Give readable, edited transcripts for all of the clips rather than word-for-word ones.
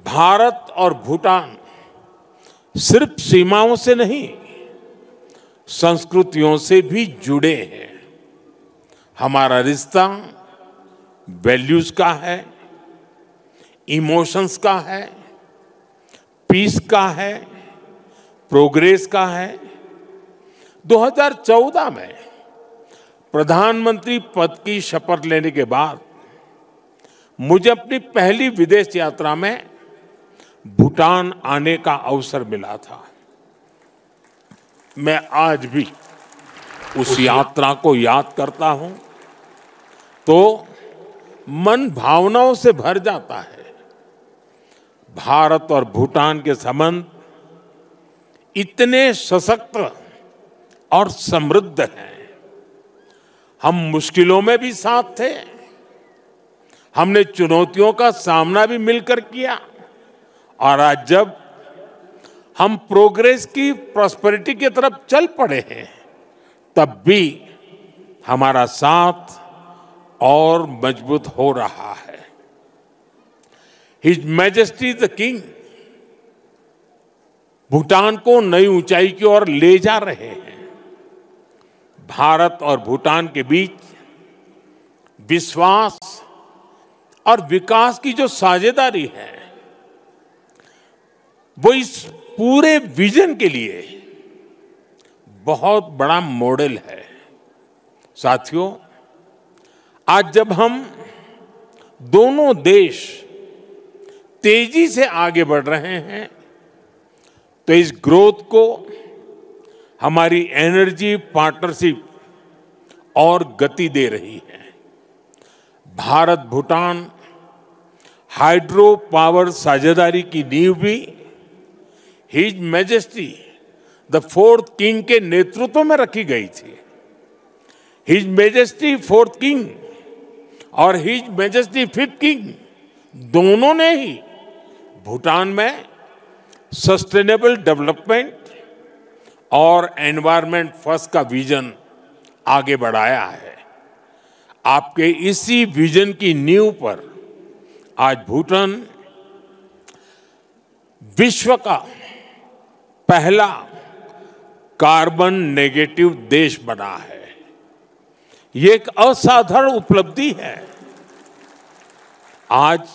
भारत और भूटान सिर्फ सीमाओं से नहीं, संस्कृतियों से भी जुड़े हैं। हमारा रिश्ता वैल्यूज का है, इमोशंस का है, पीस का है, प्रोग्रेस का है। 2014 में प्रधानमंत्री पद की शपथ लेने के बाद मुझे अपनी पहली विदेश यात्रा में भूटान आने का अवसर मिला था। मैं आज भी उस यात्रा को याद करता हूं तो मन भावनाओं से भर जाता है। भारत और भूटान के संबंध इतने सशक्त और समृद्ध हैं। हम मुश्किलों में भी साथ थे, हमने चुनौतियों का सामना भी मिलकर किया, और आज जब हम प्रोग्रेस की प्रॉस्पेरिटी की तरफ चल पड़े हैं, तब भी हमारा साथ और मजबूत हो रहा है। His majesty the king Bhutan को नई ऊंचाई की ओर ले जा रहे हैं। भारत और भूटान के बीच विश्वास और विकास की जो साझेदारी है, वो इस पूरे विजन के लिए बहुत बड़ा मॉडल है। साथियों, आज जब हम दोनों देश तेजी से आगे बढ़ रहे हैं, तो इस ग्रोथ को हमारी एनर्जी पार्टनरशिप और गति दे रही है। भारत भूटान हाइड्रो पावर साझेदारी की नींव भी his majesty the fourth king के नेतृत्व में रखी गई थी। हिज मैजेस्टी फोर्थ किंग और हिज मैजेस्टी फिफ्थ किंग दोनों ने ही भूटान में सस्टेनेबल डेवलपमेंट और एनवायरनमेंट फर्स्ट का विजन आगे बढ़ाया है। आपके इसी विजन की नींव पर आज भूटान विश्व का पहला कार्बन नेगेटिव देश बना है। ये एक असाधारण उपलब्धि है। आज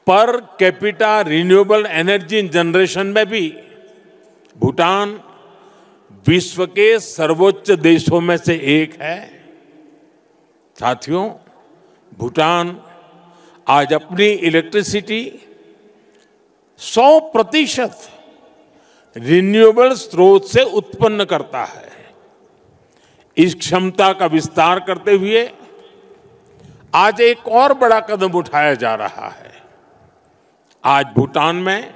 per capita renewable energy generation में भी भूटान विश्व के सर्वोच्च देशों में से एक है। साथियों, भूटान आज अपनी इलेक्ट्रिसिटी 100% रिन्यूएबल स्रोत से उत्पन्न करता है। इस क्षमता का विस्तार करते हुए आज एक और बड़ा कदम उठाया जा रहा है। आज भूटान में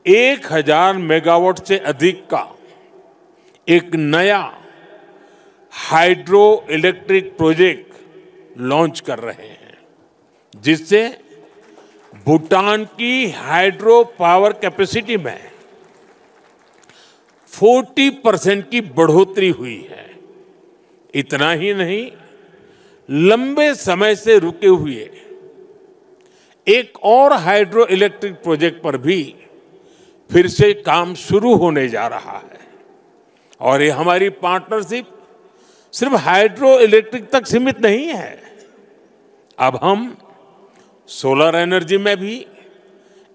1000 मेगावाट से अधिक का एक नया हाइड्रो इलेक्ट्रिक प्रोजेक्ट लॉन्च कर रहे हैं, जिससे भूटान की हाइड्रो पावर कैपेसिटी में 40% की बढ़ोतरी हुई है। इतना ही नहीं, लंबे समय से रुके हुए एक और हाइड्रो इलेक्ट्रिक प्रोजेक्ट पर भी फिर से काम शुरू होने जा रहा है। और ये हमारी पार्टनरशिप सिर्फ हाइड्रो इलेक्ट्रिक तक सीमित नहीं है। अब हम सोलर एनर्जी में भी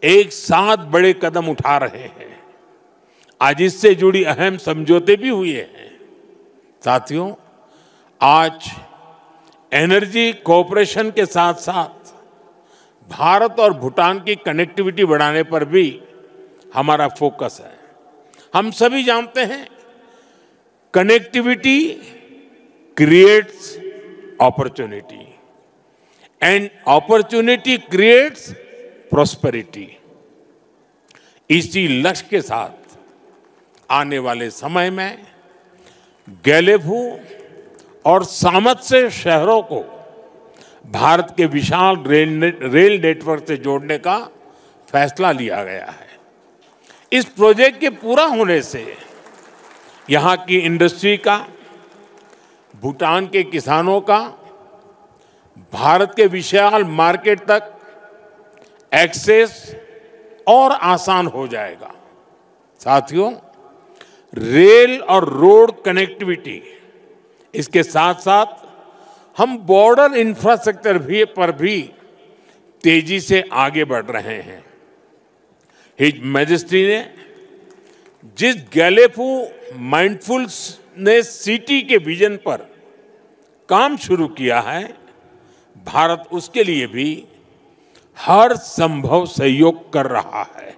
एक साथ बड़े कदम उठा रहे हैं। आज इससे जुड़ी अहम समझौते भी हुए हैं। साथियों, आज एनर्जी कोऑपरेशन के साथ साथ भारत और भूटान की कनेक्टिविटी बढ़ाने पर भी हमारा फोकस है। हम सभी जानते हैं, connectivity creates opportunity and opportunity creates prosperity. इसी लक्ष्य के साथ आने वाले समय में गैलेफू और सामत्से शहरों को भारत के विशाल रेल नेटवर्क से जोड़ने का फैसला लिया गया है। इस प्रोजेक्ट के पूरा होने से यहाँ की इंडस्ट्री का, भूटान के किसानों का, भारत के विशाल मार्केट तक एक्सेस और आसान हो जाएगा। साथियों, रेल और रोड कनेक्टिविटी, इसके साथ साथ हम बॉर्डर इंफ्रास्ट्रक्चर पर भी तेजी से आगे बढ़ रहे हैं। हिज मैजेस्टी ने जिस गैलेफू माइंडफुलनेस सिटी के विजन पर काम शुरू किया है, भारत उसके लिए भी हर संभव सहयोग कर रहा है।